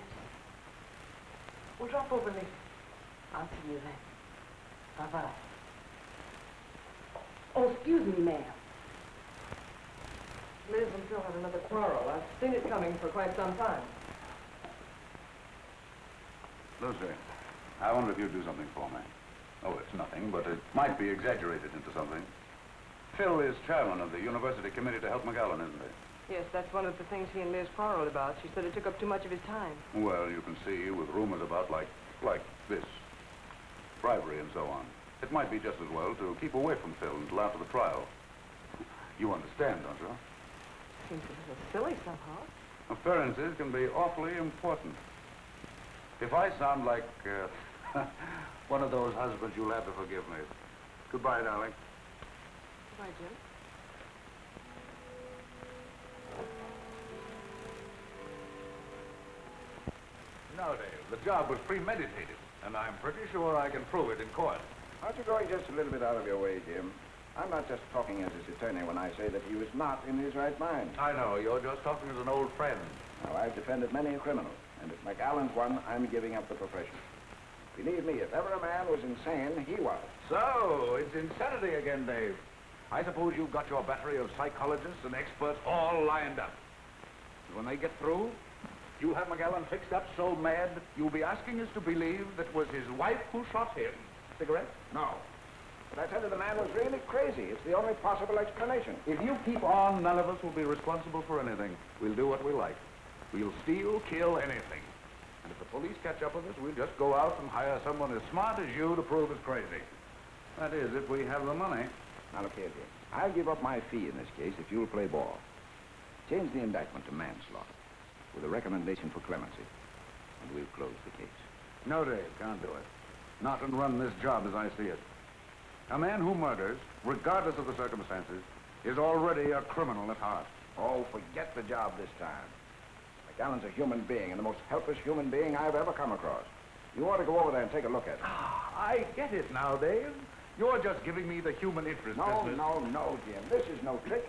Well, drop over later. I'll see you then. Bye-bye. Oh, excuse me, ma'am. Liz and Phil had another quarrel. I've seen it coming for quite some time. Lucy, I wonder if you'd do something for me. Oh, it's nothing, but it might be exaggerated into something. Phil is chairman of the University Committee to help McAllen, isn't he? Yes, that's one of the things he and Liz quarreled about. She said it took up too much of his time. Well, you can see, with rumors about like this, bribery and so on, it might be just as well to keep away from Phil until after the trial. You understand, don't you? Seems a little silly somehow. Appearances can be awfully important. If I sound like one of those husbands, you'll have to forgive me. Goodbye, darling. Goodbye, Jim. No, Dave, the job was premeditated, and I'm pretty sure I can prove it in court. Aren't you going just a little bit out of your way, Jim? I'm not just talking as his attorney when I say that he was not in his right mind. I know, you're just talking as an old friend. Now, I've defended many a criminal, and if McAllen's one, I'm giving up the profession. Believe me, if ever a man was insane, he was. So, it's insanity again, Dave. I suppose you've got your battery of psychologists and experts all lined up. And when they get through, you have McAllen fixed up so mad, you'll be asking us to believe that it was his wife who shot him. Cigarette? No. But I tell you, the man was really crazy. It's the only possible explanation. If you keep on, none of us will be responsible for anything. We'll do what we like. We'll steal, kill, anything. And if the police catch up with us, we'll just go out and hire someone as smart as you to prove us crazy. That is, if we have the money. Now, look here, Jim. I'll give up my fee in this case if you'll play ball. Change the indictment to manslaughter with a recommendation for clemency, and we'll close the case. No, Dave, can't do it. Not and run this job as I see it. A man who murders, regardless of the circumstances, is already a criminal at heart. Oh, forget the job this time. McAllen's a human being, and the most helpless human being I've ever come across. You ought to go over there and take a look at him. I get it now, Dave. You're just giving me the human interest No, business. no, Jim. This is no trick.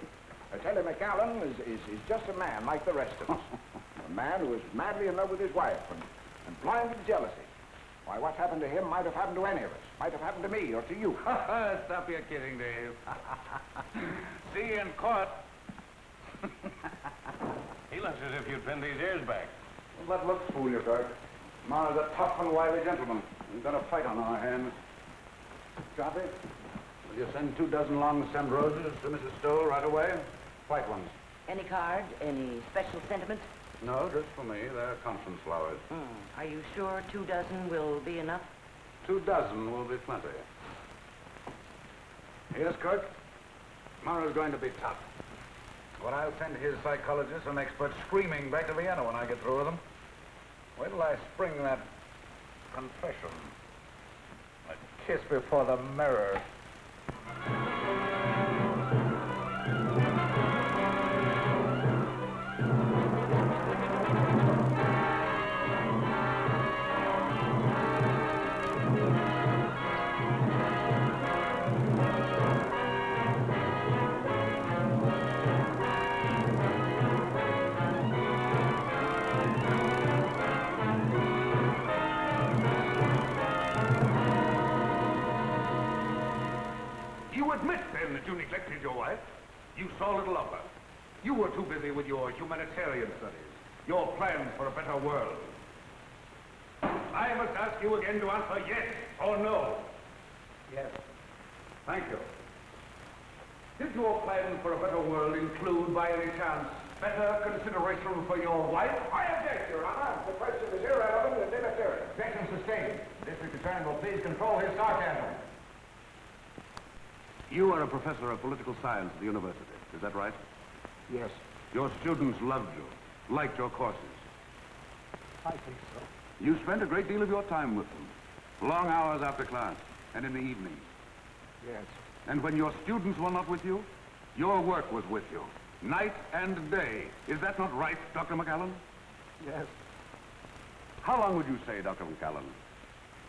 I tell you, McAllen is just a man like the rest of us. A man who is madly in love with his wife and blind with jealousy. Why, what's happened to him might have happened to any of us. Might have happened to me or to you. Stop your kidding, Dave. See you in court. He looks as if you'd pinned these ears back. Well, let looks fool you, Kirk. Mara's a tough and wily gentleman. We've got a fight on our hands. Choppy, will you send 24 long stemmed roses to Mrs. Stoll right away? White ones. Any card? Any special sentiment? No, just for me. They're conference flowers. Are you sure 24 will be enough? 24 will be plenty. Yes, Kirk? Mara's going to be tough. But I'll send his psychologists and experts screaming back to Vienna when I get through with them. Wait till I spring that confession. A kiss before the mirror. You admit, then, that you neglected your wife. You saw little of her. You were too busy with your humanitarian studies, your plans for a better world. I must ask you again to answer yes or no. Yes. Thank you. Did your plans for a better world include, by any chance, better consideration for your wife? I object, Your Honor. The question is irrelevant and inappropriate. Objection sustained. The district attorney will please control his sarcasm. You are a professor of political science at the university. Is that right? Yes. Your students loved you, liked your courses. I think so. You spent a great deal of your time with them. Long hours after class and in the evenings. Yes. And when your students were not with you, your work was with you. Night and day. Is that not right, Dr. McAllen? Yes. How long would you say, Dr. McAllen?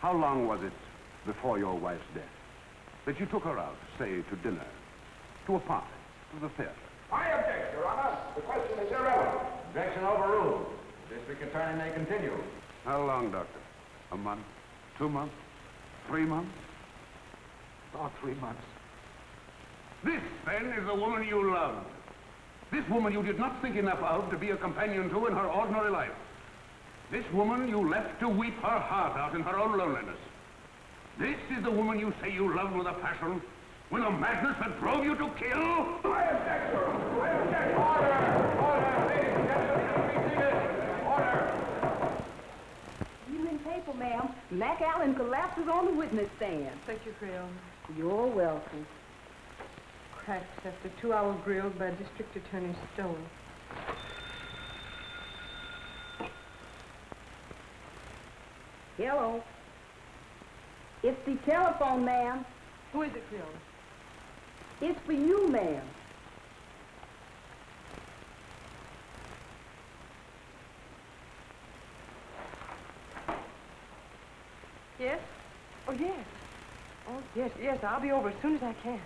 How long was it before your wife's death that you took her out, say, to dinner, to a party, to the theater? I object, Your Honor. The question is irrelevant. Objection overruled. The district attorney may continue. How long, Doctor? A month? 2 months? 3 months? About 3 months. This, then, is the woman you loved. This woman you did not think enough of to be a companion to in her ordinary life. This woman you left to weep her heart out in her own loneliness. This is the woman you say you loved with a passion when a madness that drove you to kill? I object, Your Honor. I object. Order! Order! Ladies and gentlemen, be seated. Order! Evening paper, ma'am. McAllen collapses on the witness stand. Thank you, Creole. You're welcome. Cracks after 2-hour grill by District Attorney Stoll. Hello. It's the telephone, ma'am. Who is it, Creole? It's for you, ma'am. Yes? Oh, yes. Oh, yes, yes. I'll be over as soon as I can.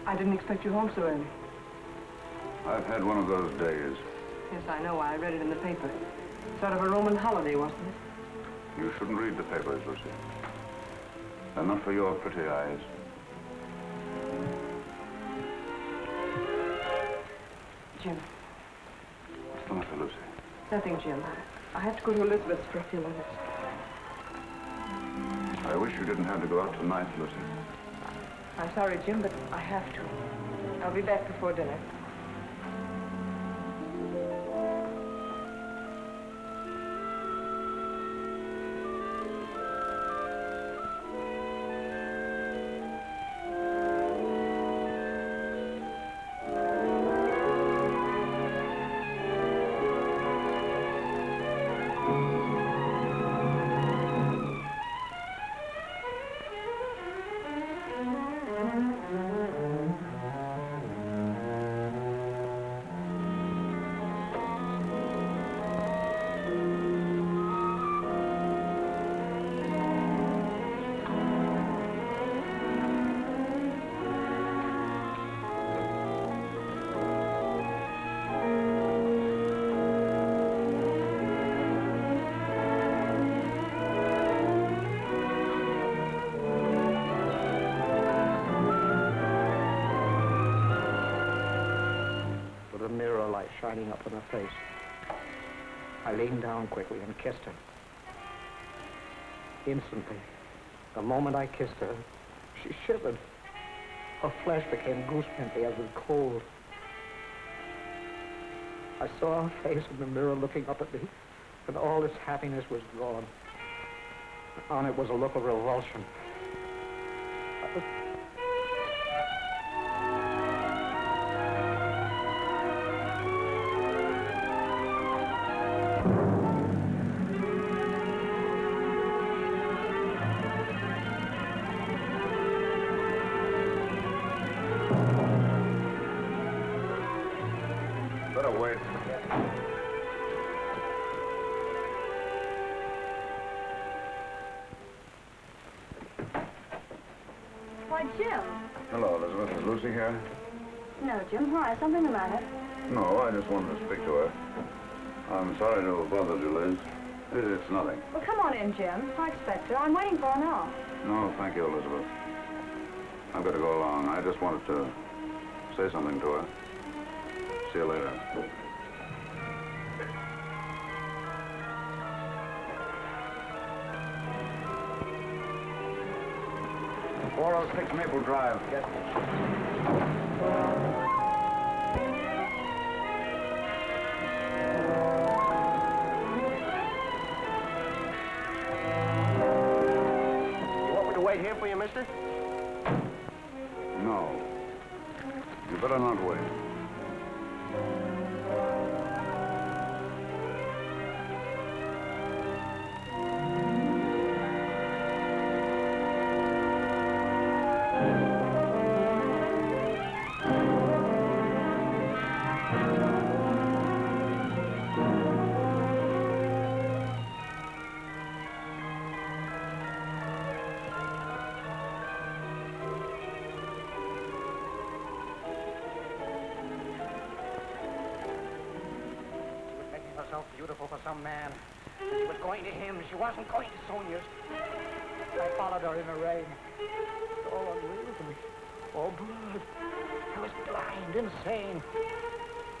I didn't expect you home so early. I've had one of those days. Yes, I know. I read it in the paper. Sort of a Roman holiday, wasn't it? You shouldn't read the papers, Lucy. They're not for your pretty eyes. Jim. What's the matter, Lucy? Nothing, Jim. I have to go to Elizabeth's for a few minutes. I wish you didn't have to go out tonight, Lucy. I'm sorry, Jim, but I have to. I'll be back before dinner. Shining up in her face. I leaned down quickly and kissed her. Instantly, the moment I kissed her, she shivered. Her flesh became goosepimply as with cold. I saw her face in the mirror looking up at me, and all its happiness was gone. On it was a look of revulsion. I was Better wait. Why, Jim. Hello, Elizabeth. Is Lucy here? No, Jim. Why? Something the matter? No, I just wanted to speak to her. I'm sorry to have bothered you, Liz. It's nothing. Well, come on in, Jim. I expect her. I'm waiting for her now. No, thank you, Elizabeth. I've got to go along. I just wanted to say something to her. See you later. 406 Maple Drive. Yes. You want me to wait here for you, mister? No. You better not wait. Herself beautiful for some man. She was going to him. She wasn't going to Sonia's. I followed her in the rain. It's all unreal to me. All blood. I was blind, insane.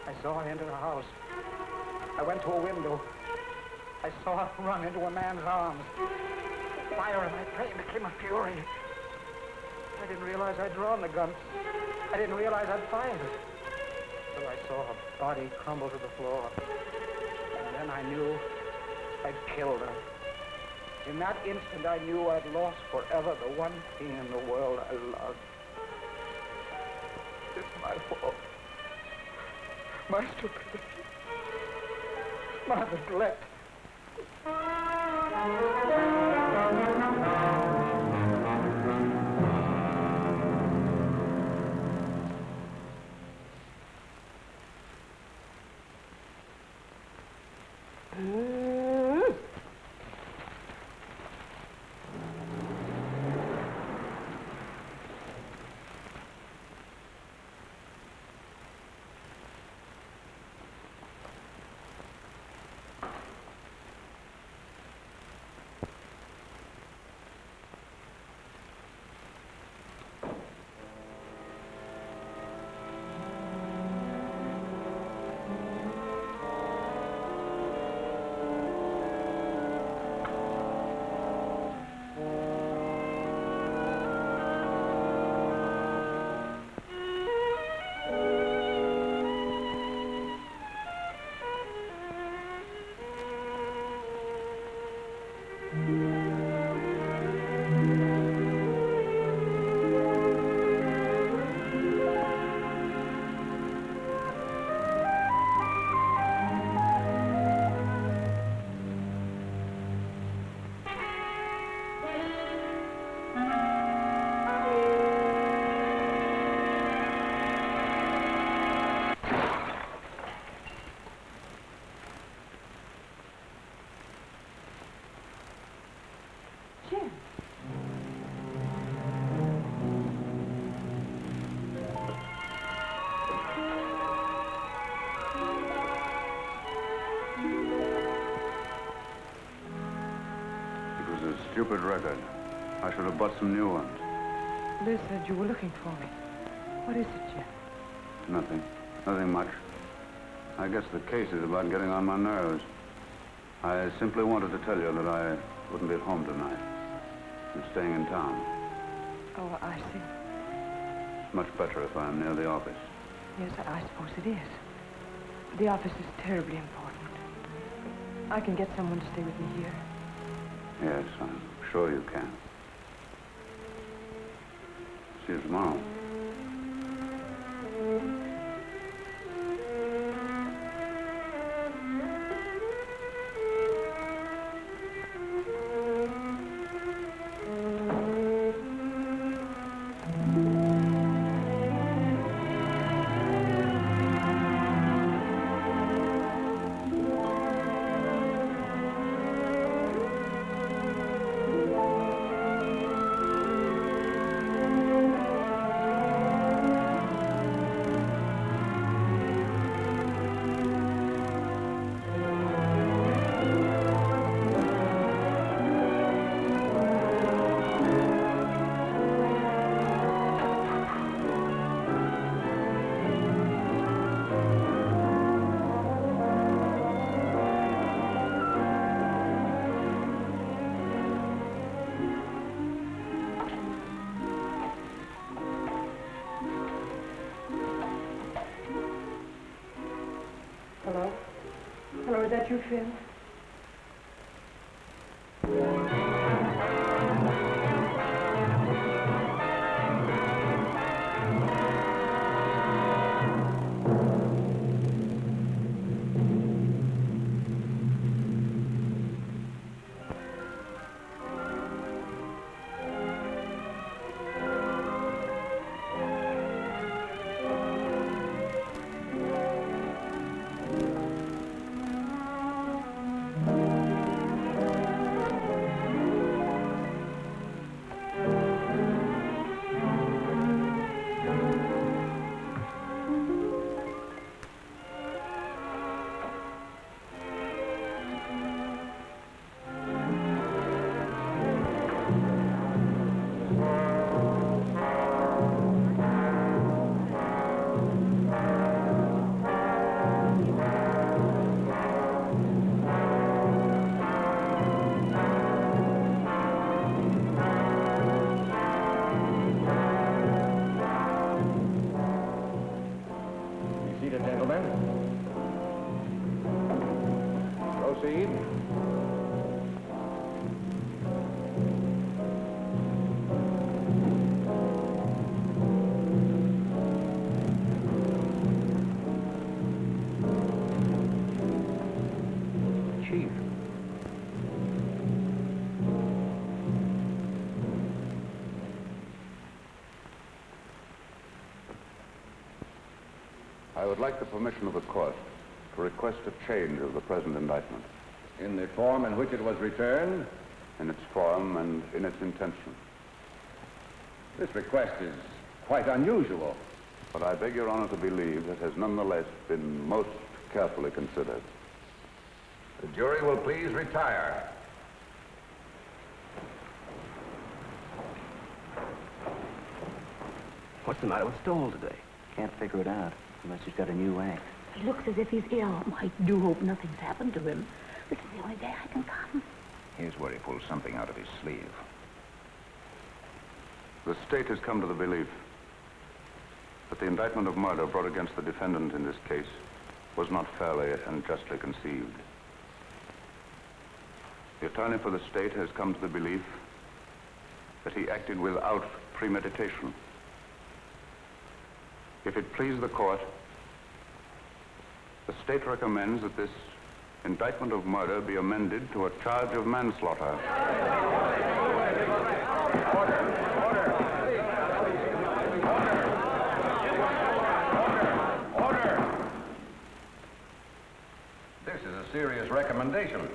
I saw her enter the house. I went to a window. I saw her run into a man's arms. The fire in my brain became a fury. I didn't realize I'd drawn the gun. I didn't realize I'd fired it. Till I saw her body crumble to the floor. Then I knew I'd killed her. In that instant, I knew I'd lost forever the one thing in the world I loved. It's my fault. My stupidity. My neglect. Jim. It was a stupid record. I should have bought some new ones. Liz said you were looking for me. What is it, Jim? Nothing. Nothing much. I guess the case is about getting on my nerves. I simply wanted to tell you that I wouldn't be at home tonight. I'm staying in town. Oh, I see. It's much better if I'm near the office. Yes, I suppose it is. The office is terribly important. I can get someone to stay with me here. Yes, I'm sure you can. See you tomorrow. Hello? Hello, is that you, Phil? Proceed. Chief. I would like the permission of the court to request a change of the present indictment. In the form in which it was returned? In its form and in its intention. This request is quite unusual. But I beg Your Honor to believe it has nonetheless been most carefully considered. The jury will please retire. What's the matter with Stoll today? Can't figure it out unless he's got a new act. He looks as if he's ill. I do hope nothing's happened to him. This is the only day I can come. Here's where he pulls something out of his sleeve. The state has come to the belief that the indictment of murder brought against the defendant in this case was not fairly and justly conceived. The attorney for the state has come to the belief that he acted without premeditation. If it please the court, the state recommends that this indictment of murder be amended to a charge of manslaughter. This is a serious recommendation.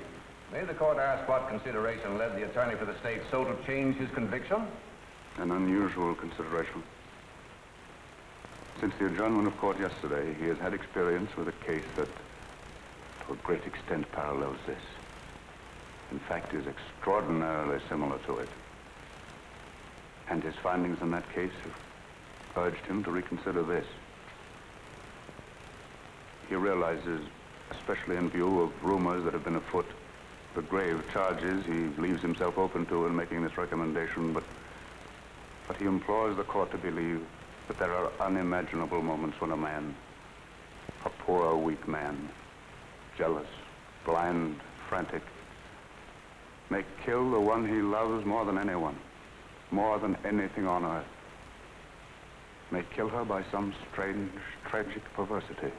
May the court ask what consideration led the attorney for the state so to change his conviction? An unusual consideration. Since the adjournment of court yesterday, he has had experience with a case that, to a great extent, parallels this. In fact, is extraordinarily similar to it. And his findings in that case have urged him to reconsider this. He realizes, especially in view of rumors that have been afoot, the grave charges he leaves himself open to in making this recommendation, but he implores the court to believe that there are unimaginable moments when a man, a poor, weak man, jealous, blind, frantic, may kill the one he loves more than anyone, more than anything on earth, may kill her by some strange, tragic perversity,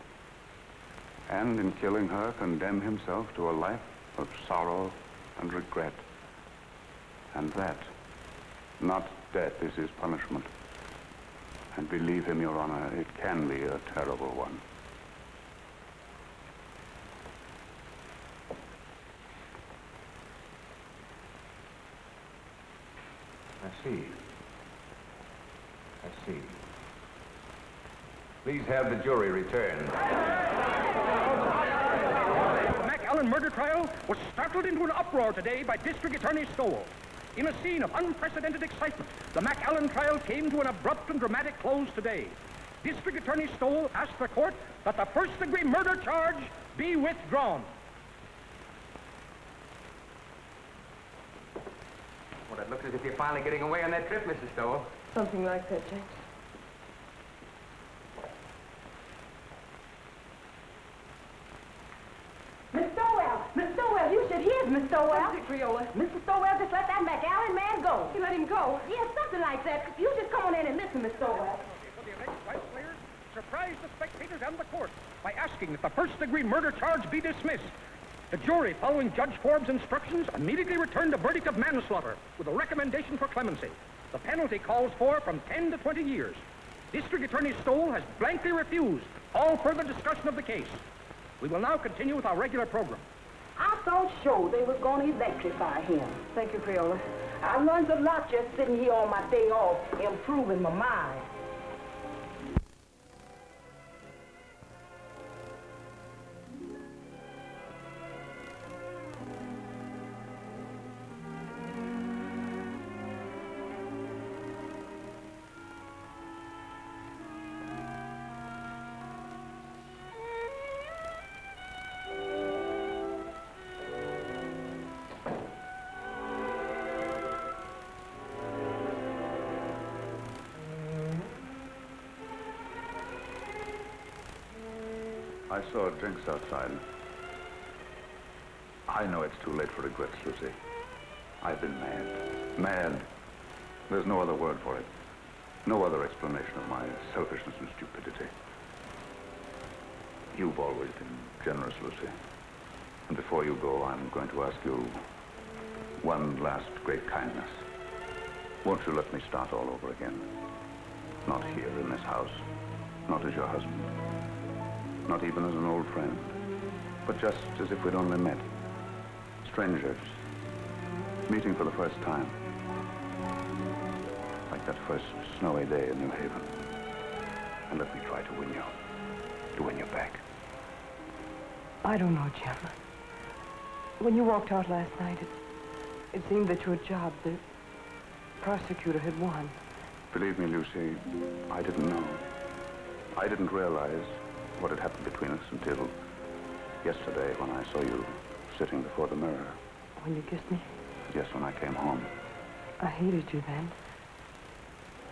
and in killing her condemn himself to a life of sorrow and regret. And that, not death, is his punishment. And believe him, Your Honor, it can be a terrible one. I see. I see. Please have the jury return. The McAllen murder trial was startled into an uproar today by District Attorney Stoll. In a scene of unprecedented excitement, the McAllen trial came to an abrupt and dramatic close today. District Attorney Stoll asked the court that the first-degree murder charge be withdrawn. Well, it looks as if you're finally getting away on that trip, Mrs. Stoll. Something like that, James. Stowell? What's it, Creola? Mr. Stowell just let that McAllen man go. He let him go? Yes, something like that. You just come on in and listen, Miss Stowell. For the alleged rights players, surprise the spectators and the court by asking that the first-degree murder charge be dismissed. The jury, following Judge Forbes' instructions, immediately returned a verdict of manslaughter with a recommendation for clemency. The penalty calls for from 10 to 20 years. District Attorney Stoll has blankly refused all further discussion of the case. We will now continue with our regular program. I thought sure they was going to electrify him. Thank you, Creola. I learned a lot just sitting here on my day off, improving my mind. I saw drinks outside. I know it's too late for regrets, Lucy. I've been mad. Mad. There's no other word for it. No other explanation of my selfishness and stupidity. You've always been generous, Lucy. And before you go, I'm going to ask you one last great kindness. Won't you let me start all over again? Not here in this house. Not as your husband. Not even as an old friend, but just as if we'd only met. Strangers, meeting for the first time. Like that first snowy day in New Haven. And let me try to win you back. I don't know, Jim. When you walked out last night, it seemed that your job, the prosecutor, had won. Believe me, Lucy, I didn't know. I didn't realize what had happened between us until yesterday when I saw you sitting before the mirror. When you kissed me? Yes, when I came home. I hated you then.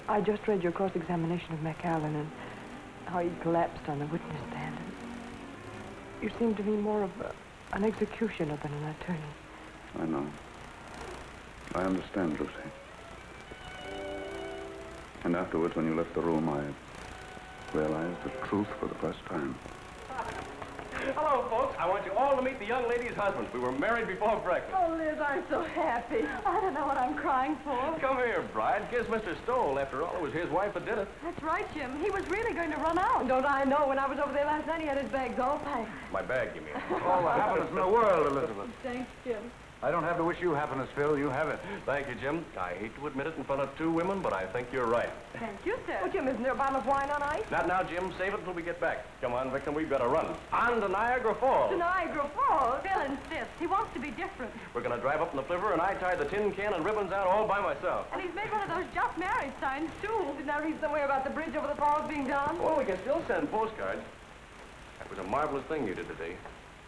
I just read your cross-examination of McAllen and how he collapsed on the witness stand. And you seemed to me more of an executioner than an attorney. I know. I understand, Lucy. And afterwards, when you left the room, I realized the truth for the first time. Hello, folks. I want you all to meet the young lady's husband. We were married before breakfast. Oh, Liz, I'm so happy. I don't know what I'm crying for. Come here, bride. Kiss Mr. Stoll. After all, it was his wife that did it. That's right, Jim. He was really going to run out. Don't I know? When I was over there last night, he had his bags all packed. My bag, you mean? All the happiness in the world, Elizabeth. Thanks, Jim. I don't have to wish you happiness, Phil. You have it. Thank you, Jim. I hate to admit it in front of two women, but I think you're right. Thank you, sir. Oh, Jim, isn't there a bottle of wine on ice? Not now, Jim. Save it until we get back. Come on, Victim. We've got to run. On to Niagara Falls. To Niagara Falls? Phil insists. He wants to be different. We're going to drive up in the flivver, and I tie the tin can and ribbons out all by myself. And he's made one of those just married signs, too. Didn't I read somewhere about the bridge over the falls being done? Well, we can still send postcards. That was a marvelous thing you did today.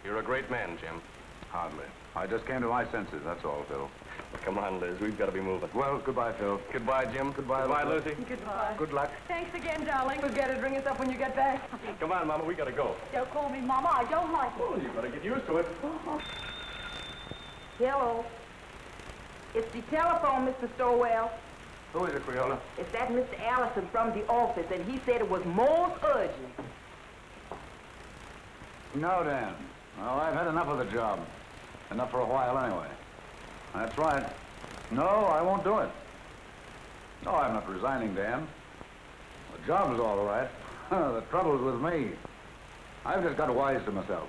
You're a great man, Jim. Hardly. I just came to my senses, that's all, Phil. Well, come on, Liz. We've got to be moving. Well, goodbye, Phil. Goodbye, Jim. Goodbye, Lucy. Goodbye. Good luck. Thanks again, darling. Forget it. Ring us up when you get back. Come on, Mama. We got to go. Don't call me Mama. I don't like it. Oh, you better get used to it. Hello. It's the telephone, Mr. Stowell. Who is it, Creola? It's that Mr. Allison from the office, and he said it was most urgent. No, Dan. Well, I've had enough of the job. Enough for a while, anyway. That's right. No, I won't do it. No, I'm not resigning, Dan. The job's all right. The trouble's with me. I've just got wise to myself.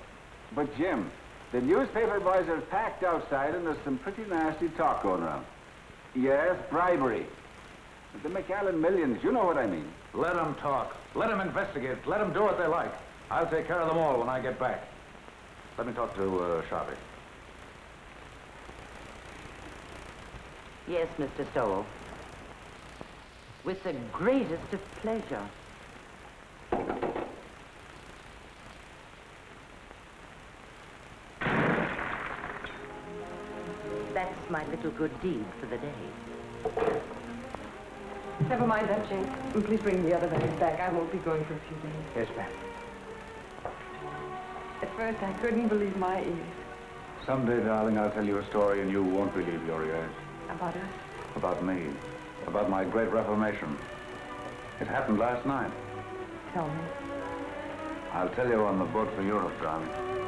But, Jim, the newspaper boys are packed outside, and there's some pretty nasty talk going around. Yes, bribery. The McAllen millions, you know what I mean. Let them talk. Let them investigate. Let them do what they like. I'll take care of them all when I get back. Let me talk to Sharpie. Yes, Mr. Stowell. With the greatest of pleasure. That's my little good deed for the day. Never mind that, Jane. And please bring the other bags back. I won't be going for a few days. Yes, ma'am. At first, I couldn't believe my ears. Someday, darling, I'll tell you a story and you won't believe your ears. About us? About me. About my great reformation. It happened last night. Tell me. I'll tell you on the boat for Europe, darling.